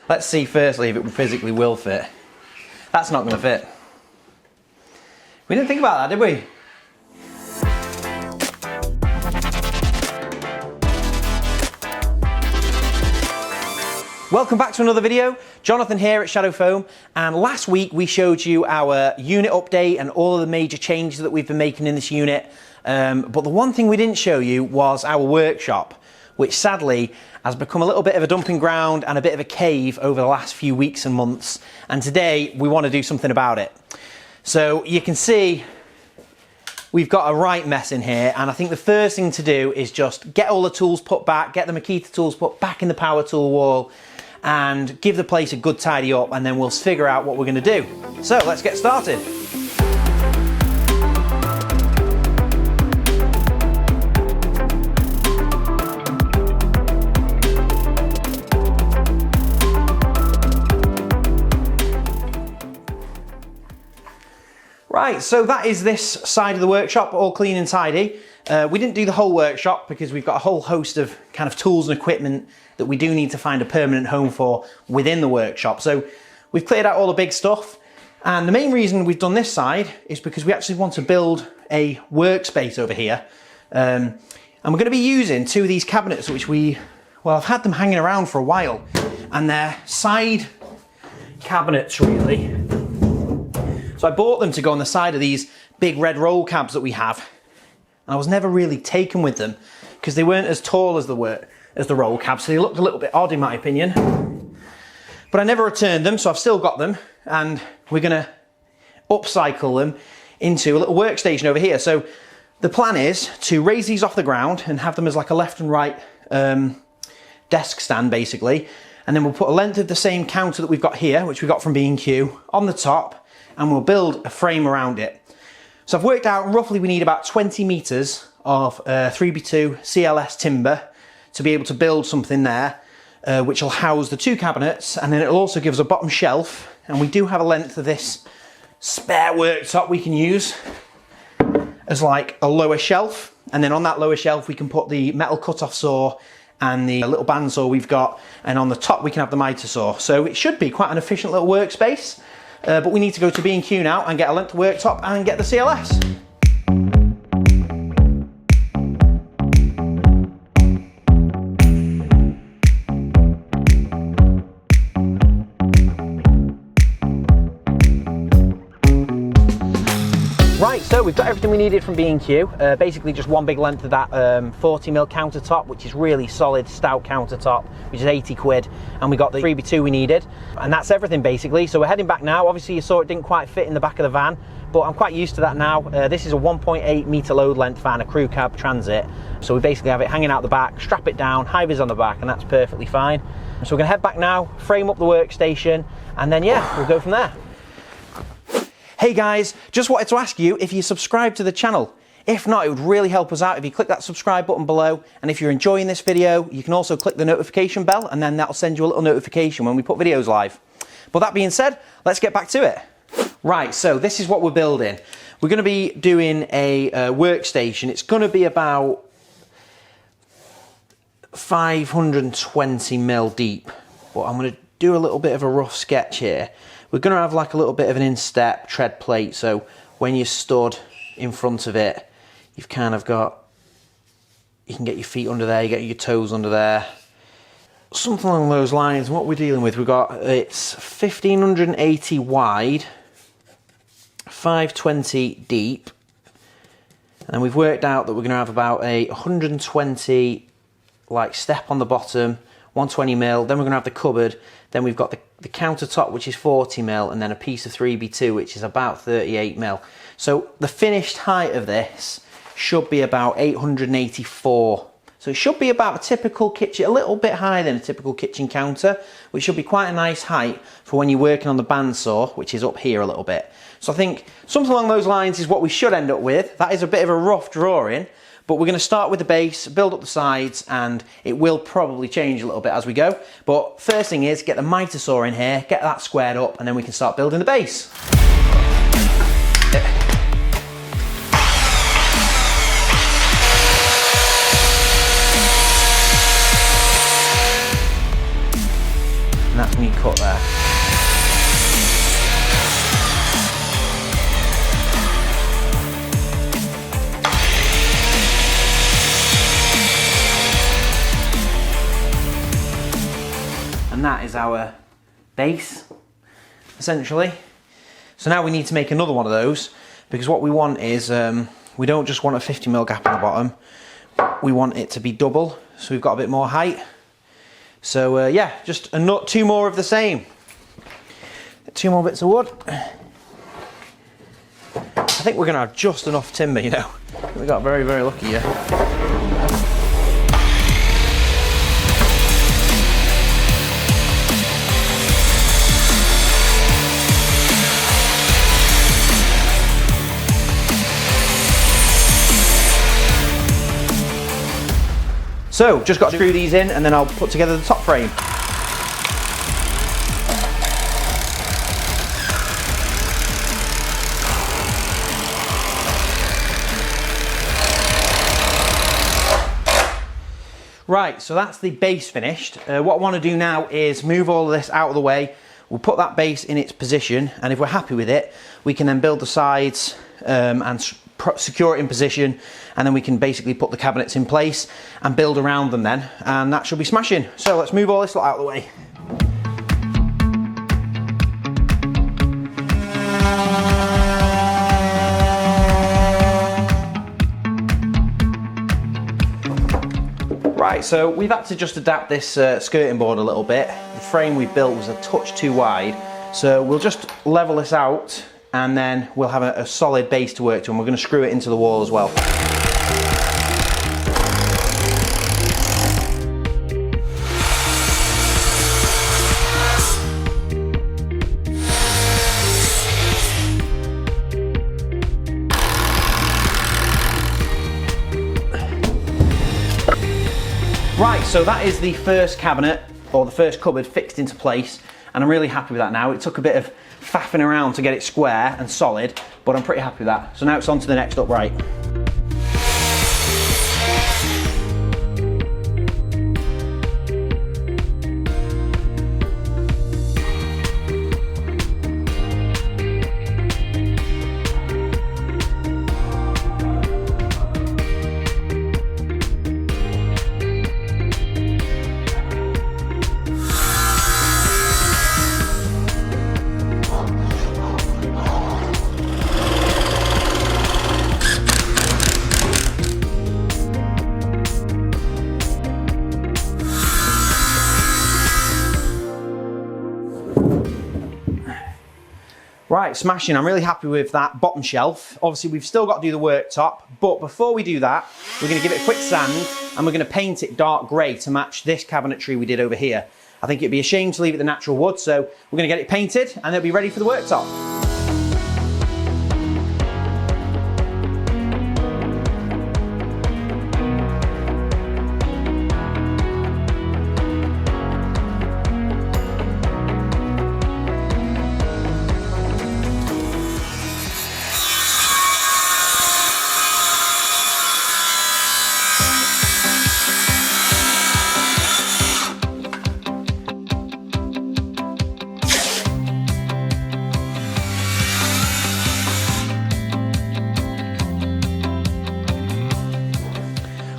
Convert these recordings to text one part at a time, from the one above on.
Let's see firstly if it physically will fit. That's not going to fit. We didn't think about that, did we? Welcome back to another video. Jonathan here at Shadow Foam, and last week we showed you our unit update and all of the major changes that we've been making in this unit. But the one thing we didn't show you was our workshop, which sadly has become a little bit of a dumping ground and a bit of a cave over the last few weeks and months. And today we want to do something about it. So you can see we've got a right mess in here, and I think the first thing to do is just get all the tools put back, get the Mitre tools put back in the power tool wall, and give the place a good tidy up, and then we'll figure out what we're going to do. So let's get started. Right, so that is this side of the workshop, all clean and tidy. We didn't do the whole workshop because we've got a whole host of kind of tools and equipment that we do need to find a permanent home for within the workshop. So we've cleared out all the big stuff. And the main reason we've done this side is because we actually want to build a workspace over here. And we're going to be using two of these cabinets, which I've had them hanging around for a while. And they're side cabinets, really. So I bought them to go on the side of these big red roll cabs that we have. And I was never really taken with them because they weren't as tall as the roll cabs, so they looked a little bit odd in my opinion. But I never returned them, so I've still got them, and we're gonna upcycle them into a little workstation over here. So the plan is to raise these off the ground and have them as like a left and right desk stand basically. And then we'll put a length of the same counter that we've got here, which we got from B&Q, on the top, and we'll build a frame around it. So I've worked out roughly we need about 20 meters of 3x2 CLS timber to be able to build something there, which will house the two cabinets, and then it'll also give us a bottom shelf. And we do have a length of this spare worktop we can use as like a lower shelf. And then on that lower shelf, we can put the metal cut-off saw and the little bandsaw we've got. And on the top, we can have the mitre saw. So it should be quite an efficient little workspace. But we need to go to B&Q now and get a length of worktop and get the CLS. Right, so we've got everything we needed from B&Q. Basically just one big length of that 40mm countertop, which is really solid, stout countertop, which is 80 quid. And we got the 3x2 we needed. And that's everything basically. So we're heading back now. Obviously you saw it didn't quite fit in the back of the van, but I'm quite used to that now. This is a 1.8 metre load length van, a crew cab transit. So we basically have it hanging out the back, strap it down, high vis on the back, and that's perfectly fine. So we're gonna head back now, frame up the workstation, and then yeah, we'll go from there. Hey guys, just wanted to ask you if you subscribe to the channel. If not, it would really help us out if you click that subscribe button below. And if you're enjoying this video, you can also click the notification bell, and then that'll send you a little notification when we put videos live. But that being said, let's get back to it. Right, so this is what we're building. We're going to be doing a workstation. It's going to be about 520mm deep. But I'm going to do a little bit of a rough sketch here. We're going to have like a little bit of an instep tread plate, so when you're stood in front of it, you've kind of got, you can get your feet under there, you get your toes under there, something along those lines. What we're dealing with, it's 1580 wide, 520 deep, and we've worked out that we're going to have about a 120 like step on the bottom, 120mm, then we're going to have the cupboard, then we've got the countertop, which is 40mm, and then a piece of 3x2, which is about 38mm. So the finished height of this should be about 884. So it should be about a typical kitchen, a little bit higher than a typical kitchen counter, which should be quite a nice height for when you're working on the bandsaw, which is up here a little bit. So I think something along those lines is what we should end up with. That is a bit of a rough drawing, but we're going to start with the base, build up the sides, and it will probably change a little bit as we go. But first thing is get the mitre saw in here, get that squared up, and then we can start building the base. clean cut there. And that is our base, essentially. So now we need to make another one of those, because what we want is, we don't just want a 50mm gap in the bottom, we want it to be double, so we've got a bit more height. So yeah, just two more of the same. 2 more bits of wood. I think we're going to have just enough timber, you know. We got very, very lucky here. So, just got to screw these in and then I'll put together the top frame. Right, so that's the base finished. What I want to do now is move all of this out of the way. We'll put that base in its position, and if we're happy with it, we can then build the sides and secure it in position, and then we can basically put the cabinets in place and build around them then, and that should be smashing. So let's move all this lot out of the way. Right, so we've had to just adapt this skirting board a little bit. The frame we built was a touch too wide, so we'll just level this out and then we'll have a solid base to work to, and we're going to screw it into the wall as well. Right, so that is the first cabinet, or the first cupboard, fixed into place, and I'm really happy with that now. It took a bit of faffing around to get it square and solid, but I'm pretty happy with that. So now it's on to the next upright. Right, smashing. I'm really happy with that bottom shelf. Obviously, we've still got to do the worktop, but before we do that, we're going to give it a quick sand and we're going to paint it dark grey to match this cabinetry we did over here. I think it'd be a shame to leave it the natural wood, so we're going to get it painted and it'll be ready for the worktop.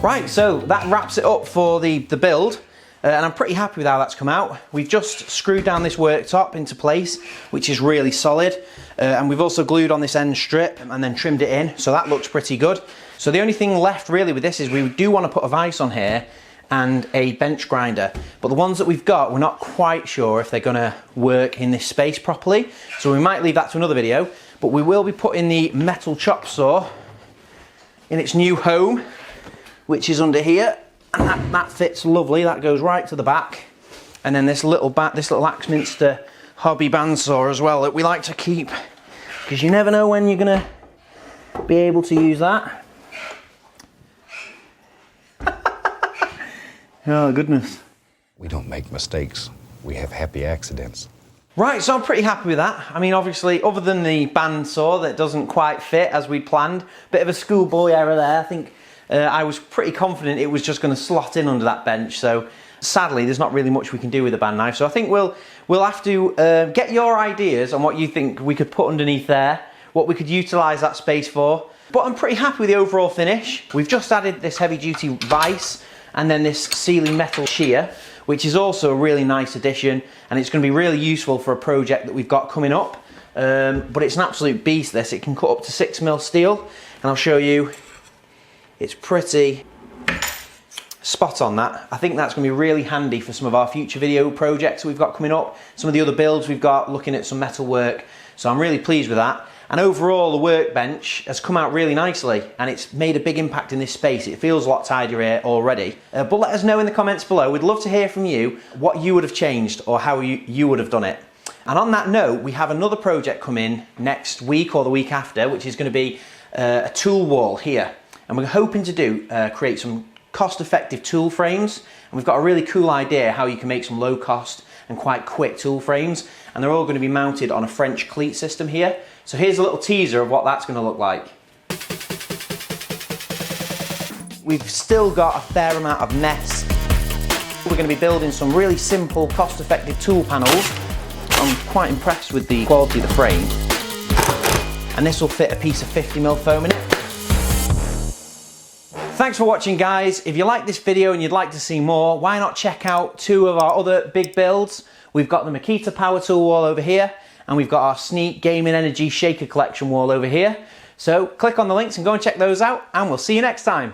Right, so that wraps it up for the build, and I'm pretty happy with how that's come out. We've just screwed down this worktop into place, which is really solid, and we've also glued on this end strip and then trimmed it in, so that looks pretty good. So the only thing left really with this is we do want to put a vise on here and a bench grinder, but the ones that we've got, we're not quite sure if they're going to work in this space properly, so we might leave that to another video. But we will be putting the metal chop saw in its new home, which is under here, and that fits lovely. That goes right to the back, and then this little Axminster hobby bandsaw as well that we like to keep, because you never know when you're gonna be able to use that. Oh goodness. We don't make mistakes, we have happy accidents. Right, so I'm pretty happy with that. I mean, obviously, other than the bandsaw that doesn't quite fit as we'd planned, bit of a schoolboy error there. I think I was pretty confident it was just going to slot in under that bench, so sadly, there's not really much we can do with the band knife. So I think we'll have to get your ideas on what you think we could put underneath there, what we could utilise that space for. But I'm pretty happy with the overall finish. We've just added this heavy duty vise and then this sealing metal shear, which is also a really nice addition, and it's going to be really useful for a project that we've got coming up. But it's an absolute beast, this. It can cut up to 6mm steel, and I'll show you. It's pretty spot on, that. I think that's going to be really handy for some of our future video projects we've got coming up, some of the other builds we've got, looking at some metal work. So I'm really pleased with that. And overall, the workbench has come out really nicely, and it's made a big impact in this space. It feels a lot tidier here already. But let us know in the comments below. We'd love to hear from you what you would have changed or how you would have done it. And on that note, we have another project coming next week or the week after, which is going to be a tool wall here. And we're hoping to create some cost-effective tool frames. And we've got a really cool idea how you can make some low-cost and quite quick tool frames. And they're all going to be mounted on a French cleat system here. So here's a little teaser of what that's going to look like. We've still got a fair amount of mess. We're going to be building some really simple, cost-effective tool panels. I'm quite impressed with the quality of the frame. And this will fit a piece of 50mm foam in it. Thanks for watching, guys. If you like this video and you'd like to see more, why not check out two of our other big builds. We've got the Makita power tool wall over here, and we've got our Sneak Gaming Energy Shaker Collection wall over here. So click on the links and go and check those out, and we'll see you next time.